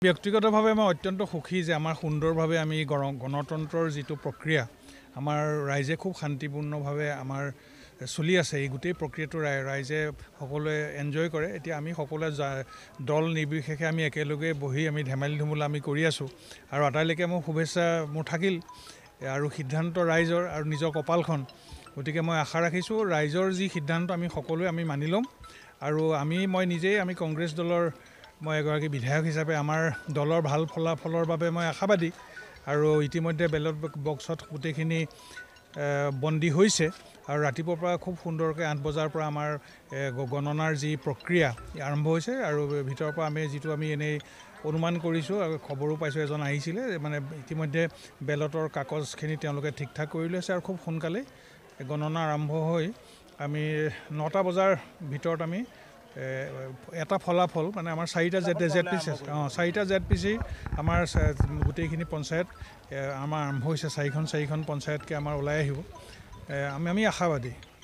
ব্যক্তিগতভাৱে মই অত্যন্ত সুখী যে আমাৰ সুন্দৰভাৱে আমি গণতন্ত্ৰৰ যিটো প্ৰক্ৰিয়া আমাৰ ৰাইজে খুব শান্তিপূৰ্ণভাৱে আমাৰ চলি আছে। এই গোটেই প্ৰক্ৰিয়াটো ৰাইজে সকলোৱে এনজয় কৰে। এতিয়া আমি সকলোৱে দল নিৰ্বিশেষে আমি একেলগে বহি আমি ধেমালি ধুমুলা আমি কৰি আছোঁ আৰু আটাইলৈকে মোৰ শুভেচ্ছা মোৰ থাকিল আৰু সিদ্ধান্ত ৰাইজৰ আৰু নিজৰ কপালখন। গতিকে মই আশা ৰাখিছোঁ ৰাইজৰ যি সিদ্ধান্ত আমি সকলোৱে আমি মানি ল'ম আৰু মই নিজেই আমি কংগ্ৰেছ দলৰ মই এগৰাকী বিধায়ক হিচাপে আমাৰ দলৰ ভাল ফলাফলৰ বাবে মই আশাবাদী আৰু ইতিমধ্যে বেলট বক্সত গোটেইখিনি বন্দী হৈছে আৰু ৰাতিপুৱাৰ পৰা খুব সুন্দৰকৈ 8 বজাৰ পৰা আমাৰ গণনাৰ যি প্ৰক্ৰিয়া আৰম্ভ হৈছে আৰু ভিতৰৰ পৰা যিটো আমি এনেই অনুমান কৰিছোঁ আৰু খবৰো পাইছোঁ এজন আহিছিলে মানে ইতিমধ্যে বেলটৰ কাগজখিনি তেওঁলোকে ঠিক ঠাক কৰি লৈছে আৰু খুব সোনকালে গণনা আৰম্ভ হৈ আমি 9টা বজাৰ ভিতৰত আমি এটা ফলাফল মানে আমাৰ 4টা ZPC আমাৰ গোটেইখিনি পঞ্চায়ত আমাৰ আৰম্ভ হৈছে 4খন পঞ্চায়তকৈ আমাৰ ওলাই আহিব। আমি আশাবাদী।